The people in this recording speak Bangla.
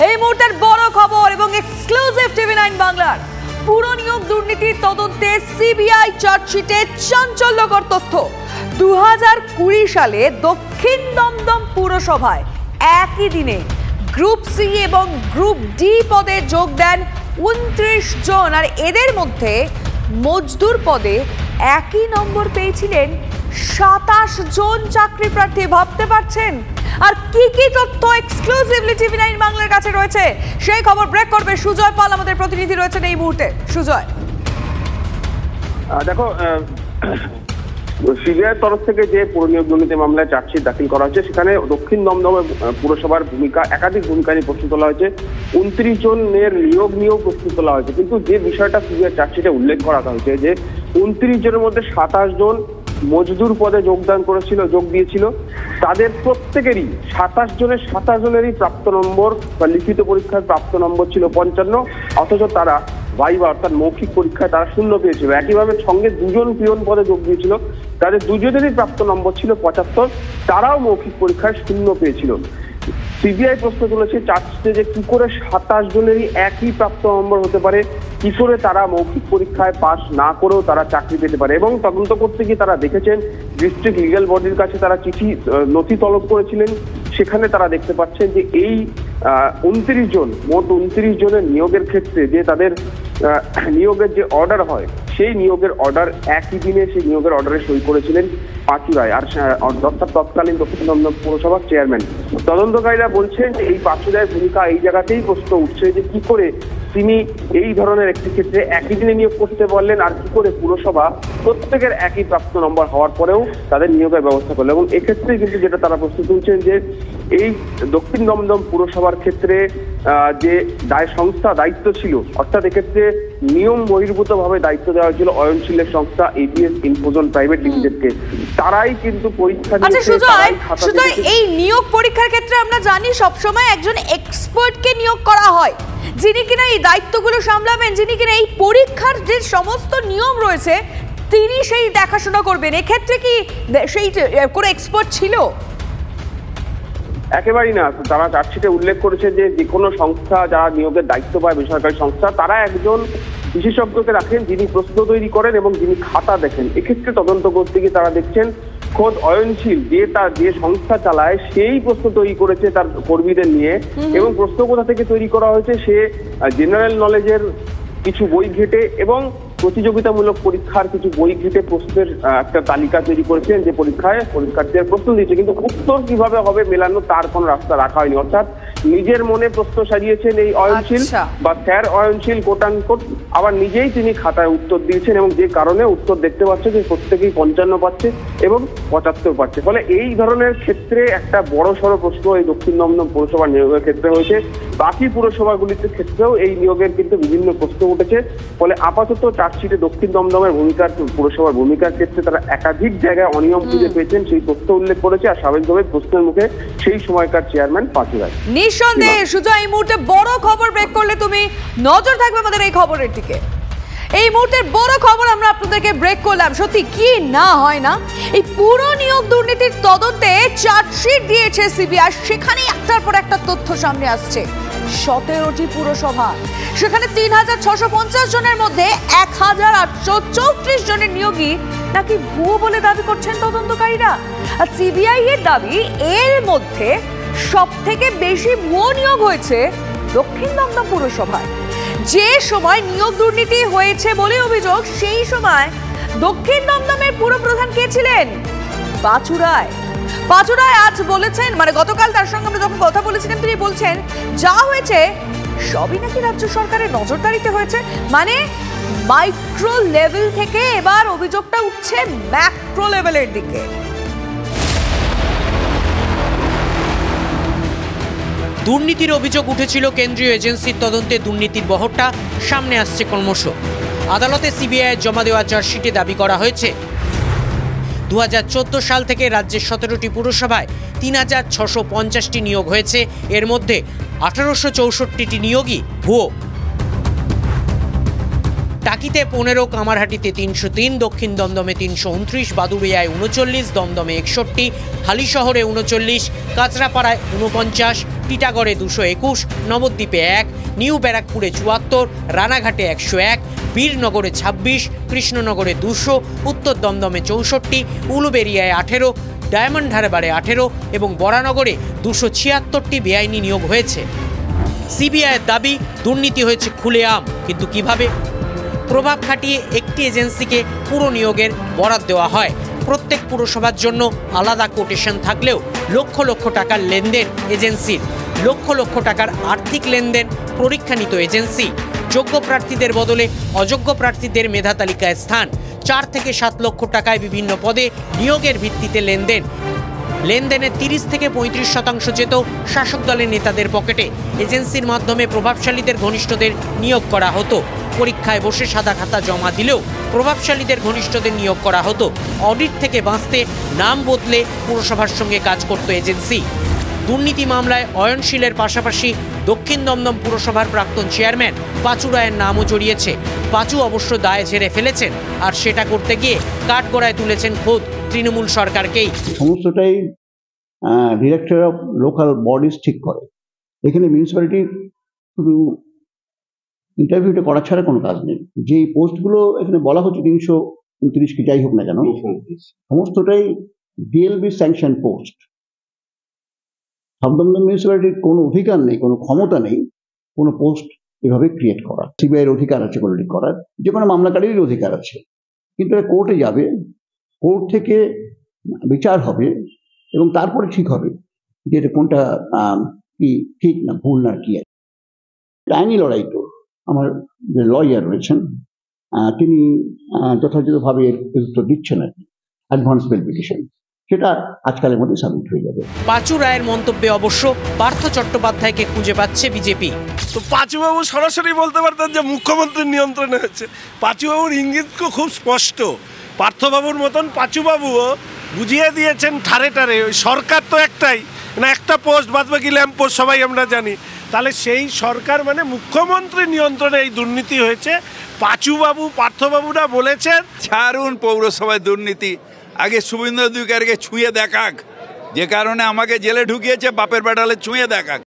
এই মুহূর্তের বড় খবর এবং এক্সক্লুসিভ টিভি9 বাংলার পুরো নিয়োগ দুর্নীতির তদন্তে সিবিআই চার্জশিটে চাঞ্চল্যকর তথ্য। 2020 সালে দক্ষিণ দমদম পুরসভায় একই দিনে গ্রুপ সি এবং গ্রুপ ডি পদে যোগ দেন 29 জন, আর এদের মধ্যে মজদুর পদে একই নম্বর পেয়েছিলেন 27 জন চাকরি প্রার্থী। ভাবতে পারছেন? আর কি কি তথ্য এক্সক্লুসিভলি টিভি9 বাংলার কাছে রয়েছে সেই খবর ব্রেক করবে সুজয় পাল, আমাদের প্রতিনিধি রয়েছেন এই মুহূর্তে। সুজয়, দেখো, সিবিআইয়ের তরফ থেকে যে পুর নিয়োগ দুর্নীতি মামলায় চার্জশিট দাখিল করা হয়েছে, সেখানে দক্ষিণ দমদম পুরসভার একাধিক ভূমিকা নিয়ে প্রশ্ন তোলা হয়েছে। 29 জনের নিয়োগ নিয়েও প্রশ্ন তোলা হয়েছে, কিন্তু যে বিষয়টা সিবিআই চার্জশিটে উল্লেখ করা হয়েছে যে 29 জনের মধ্যে 27 জন মজদুর পদে যোগ দিয়েছিল। তাদের প্রত্যেকেরই 27 জনেরই প্রাপ্ত নম্বর বা লিখিত পরীক্ষার প্রাপ্ত নম্বর ছিল 55, অথচ তারা ভাইবা অর্থাৎ মৌখিক পরীক্ষায় তারা 0 পেয়েছিল। একইভাবে সঙ্গে 2 জন পিয়ন পদে যোগ দিয়েছিল, তাদের দুজনেরই প্রাপ্ত নম্বর ছিল 75, তারাও মৌখিক পরীক্ষায় 0 পেয়েছিল। সিবিআই প্রশ্ন তুলেছে চার্জশিটে যে কি করে 27 জনেরই একই প্রাপ্ত নম্বর হতে পারে, কি করে তারা মৌখিক পরীক্ষায় পাস না করেও তারা চাকরি পেতে পারে। এবং তদন্ত করতে গিয়ে তারা দেখেছেন ডিস্ট্রিক্ট লিগ্যাল বডির কাছে তারা নথি তলব করেছিলেন, সেখানে তারা দেখতে পাচ্ছেন যে এই 29 জন, মোট 29 জনের নিয়োগের ক্ষেত্রে যে তাদের নিয়োগের যে অর্ডার হয়, সেই নিয়োগের অর্ডার একই দিনে সেই নিয়োগের অর্ডারে সই করেছিলেন পাঁচু রায়, আর অর্থাৎ তৎকালীন দক্ষিণ দমদম পৌরসভার চেয়ারম্যান। তদন্তকারীরা বলছেন যে এই পাঁচু রায়ের ভূমিকা এই জায়গাতেই প্রশ্ন উঠছে যে কি করে তিনি এই ধরনের একটি ক্ষেত্রে একই দিনে নিয়োগ করতে পারলেন, আর কি করে পুরসভা প্রত্যেকের একই প্রাপ্ত নম্বর হওয়ার পরেও তাদের নিয়োগের ব্যবস্থা করলো। এবং এক্ষেত্রে কিন্তু যেটা তারা প্রশ্ন তুলছেন যে এই দক্ষিণ দমদম পুরসভার ক্ষেত্রে যে দায়িত্ব ছিল, অর্থাৎ এক্ষেত্রে নিয়ম বহির্ভূতভাবে দায়িত্ব দেওয়া হয়েছিল অয়নশীলের সংস্থা এপিএস ইনফোজন প্রাইভেট লিমিটেডকে। তারাই কিন্তু পরীক্ষা সুজয়, এই নিয়োগ পরীক্ষার ক্ষেত্রে আমরা জানি সবসময় একজন এক্সপার্টকে নিয়োগ করা হয়, যিনি কিনা এই দায়িত্বগুলো সামলাবেন, যিনি কিনা এই পরীক্ষার যে সমস্ত নিয়ম রয়েছে তিনি সেই দেখাশোনা করবেন। এক্ষেত্রে কি সেই কোনো এক্সপার্ট ছিল? একেবারেই না। তারা চার্জশিটে উল্লেখ করেছে যে কোনো সংস্থা যারা নিয়োগের দায়িত্ব পায়, বেসরকারি সংস্থা, তারা একজন বিশেষজ্ঞকে রাখেন যিনি প্রশ্ন তৈরি করেন এবং যিনি খাতা দেখেন। এক্ষেত্রে তদন্ত করতে গিয়ে তারা দেখছেন খোদ অয়নশীল যে সংস্থা চালায় সেই প্রশ্ন তৈরি করেছে তার কর্মীদের নিয়ে, এবং প্রশ্ন কোথা থেকে তৈরি করা হয়েছে সে জেনারেল নলেজের কিছু বই ঘেটে এবং প্রতিযোগিতামূলক পরীক্ষার কিছু বই ঘেটে প্রশ্নের একটা তালিকা তৈরি করেছেন, যে পরীক্ষার্থীরা প্রশ্ন দিয়েছে, কিন্তু উত্তর কিভাবে হবে মেলানো তার কোনো রাস্তা রাখা হয়নি। অর্থাৎ নিজের মনে প্রশ্ন সাজিয়েছেন এই অয়নশীল বা স্যার অয়নশীল কোটানকোট, আবার নিজেই তিনি খাতায় উত্তর দিয়েছেন, এবং যে কারণে উত্তর দেখতে পাচ্ছে যে প্রত্যেকেই 55 পাচ্ছে এবং 75 পাচ্ছে। ফলে এই ধরনের ক্ষেত্রে একটা বড় সড়ো প্রশ্ন এই দক্ষিণ দমদম পৌরসভা নিয়োগের ক্ষেত্রে হয়েছে। বাকি পুরসভাগুলিতে ক্ষেত্রেও এই নিয়োগের কিন্তু বিভিন্ন প্রশ্ন উঠেছে। ফলে আপাতত চার্জশিটে দক্ষিণ দমদমের পুরসভার ভূমিকার ক্ষেত্রে তারা একাধিক জায়গায় অনিয়ম খুঁজে পেয়েছেন সেই তথ্য উল্লেখ করেছে, আর স্বাভাবিকভাবে প্রশ্নের মুখে সেই সময়কার চেয়ারম্যান পাঁচু রায়। নিঃসন্দেহে সুজয়, এই মুহূর্তে বড় খবর ব্রেক করলে তুমি নজর থাকবে আমাদের এই খবরের দিকে। এই মুহূর্তের বড় খবর আমরা আপনাদেরকে ব্রেক করলাম। সত্যি কি না হয় না, এই পুরো নিয়োগ দুর্নীতির তদন্তে চার্জশিট দিয়েছে সিবিআই, সেখানে একটার পর একটা তথ্য সামনে আসছে। 17টি পুরসভা, সেখানে 3650 জনের মধ্যে 1834 জনের নিয়োগই নাকি ভুয়ো বলে দাবি করছেন তদন্তকারীরা। আর সিবিআই এর দাবি এর মধ্যে সব থেকে বেশি ভুয়ো নিয়োগ হয়েছে দক্ষিণ দমদম পুরসভায়। যে সময় নিয়োগ দুর্নীতি হয়েছে বলে অভিযোগ, সেই সময় দক্ষিণ দমদমের পুরপ্রধান কে ছিলেন? পাঁচু রায়। পাঁচু রায় আজ বলেছেন, মানে গতকাল তার সঙ্গে আমরা যখন কথা বলেছিলাম তিনি বলছেন যা হয়েছে সবই নাকি রাজ্য সরকারের নজরদারিতে হয়েছে। মানে মাইক্রো লেভেল থেকে এবার অভিযোগটা উঠছে ম্যাক্রো লেভেলের দিকে। দুর্নীতির অভিযোগ উঠেছিল কেন্দ্রীয় এজেন্সির তদন্তে, দুর্নীতির বহরটা সামনে আসছে ক্রমশ। আদালতে সিবিআই জমা দেওয়া চার্জশিটে দাবি করা হয়েছে 2014 সাল থেকে রাজ্যের 17টি পুরসভায় 3650টি নিয়োগ হয়েছে, এর মধ্যে 1864টি নিয়োগই ভুয়ো। টাকিতে 15, কামারহাটিতে 303, দক্ষিণ দমদমে 329, বাদুড়িয়ায় 39, দমদমে 61, হালিশহরে 39, কাঁচরাপাড়ায় 49, টিটাগড়ে 221, নবদ্বীপে 1, নিউ ব্যারাকপুরে 74, রানাঘাটে 101, বীরনগরে 26, কৃষ্ণনগরে 200, উত্তর দমদমে 64, উলুবেড়িয়ায় 18, ডায়মন্ড হারবারে 18 এবং বরানগরে 276টি বেআইনি নিয়োগ হয়েছে। সিবিআইয়ের দাবি দুর্নীতি হয়েছে খুলেআম, কিন্তু কিভাবে? প্রভাব খাটিয়ে একটি এজেন্সিকে পুরো নিয়োগের বরাদ দেওয়া হয়। প্রত্যেক পুরসভার জন্য আলাদা কোটেশন থাকলেও লক্ষ লক্ষ টাকার লেনদেন এজেন্সির, লক্ষ লক্ষ টাকার আর্থিক লেনদেন পরীক্ষা নিত এজেন্সি। যোগ্য প্রার্থীদের বদলে অযোগ্য প্রার্থীদের মেধা তালিকায় স্থান, 4 থেকে 7 লক্ষ টাকায় বিভিন্ন পদে নিয়োগের ভিত্তিতে লেনদেনের 30 থেকে 35% যেত শাসক দলের নেতাদের পকেটে। এজেন্সির মাধ্যমে প্রভাবশালীদের ঘনিষ্ঠদের নিয়োগ করা হতো। পরীক্ষায় বসে সাদা খাতা জমা দিলেও প্রভাবশালীদের ঘনিষ্ঠদের নিয়োগ করা হতো। অডিট থেকে বাঁচতে নাম বদলে পুরসভার সঙ্গে কাজ করত এজেন্সি। দুর্নীতি মামলায় অয়নশীলের পাশাপাশি দক্ষিণ দমদম পুরসভার প্রাক্তন চেয়ারম্যান পাঁচু রায়ের নামও জড়িয়েছে। পাঁচু অবশ্য দায় ঝেড়ে ফেলেছেন, আর সেটা করতে গিয়ে কাঠগড়ায় তুলেছেন খোদ তৃণমূল সরকারকেই। সমস্তটাই ডিরেক্টর অফ লোকাল বডিজ ঠিক করে। এখানে মিউনিসিপ্যালিটি শুধু ইন্টারভিউটা করা ছাড়া কোনো কাজ নেই। যে পোস্টগুলো এখানে বলা হচ্ছে 329 কি যাই হোক না কেন, সমস্তটাই ডিএলবি স্যাংশন পোস্ট। দমদম মিউনিসিপ্যালিটির কোনো অধিকার নেই, কোনো ক্ষমতা নেই কোনো পোস্ট এভাবে ক্রিয়েট করা। সিবিআইয়ের অধিকার আছে কোনোটি করার, যে কোনো মামলাকারীর অধিকার আছে, কিন্তু এটা কোর্টে যাবে, কোর্ট থেকে বিচার হবে এবং তারপরে ঠিক হবে যে এটা কোনটা কি ঠিক না ভুল না কি আছে। আইনি লড়াই তো আমার যে লয়ার রয়েছেন তিনি যথাযথভাবে এর উত্তর দিচ্ছেন আর কি। অ্যাডভান্স বেল পিটিশন সেটা আজকালের মধ্যে সাবমিট হয়ে যাবে। পাঁচু রায়ের মন্তব্যে অবশ্য পার্থ চট্টোপাধ্যায়কে খুঁজে পাচ্ছে বিজেপি। তো পাঁচুবাবু সরাসরি বলতে পারতেন যে মুখ্যমন্ত্রীর নিয়ন্ত্রণে হচ্ছে। পাঁচুবাবুর ইঙ্গিত খুব স্পষ্ট। পার্থবাবুর মতন পাঁচুবাবুও বুঝিয়ে দিয়েছেন ঠারে ঠারে ওই সরকার তো একটাই না, একটা পোস্ট বাদ বাকি ল্যাম্প পোস্ট সবাই আমরা জানি। তাহলে সেই সরকার মানে মুখ্যমন্ত্রীর নিয়ন্ত্রণে এই দুর্নীতি হয়েছে। পাঁচুবাবু পার্থবাবুরা বলেছেন ছাড়ুন পৌরসভায় দুর্নীতি, আগে শুভেন্দু অধিকারীকে ছুঁয়ে দেখাক, যে কারণে আমাকে জেলে ঢুকিয়েছে বাপের বেটালে ছুঁয়ে দেখাক।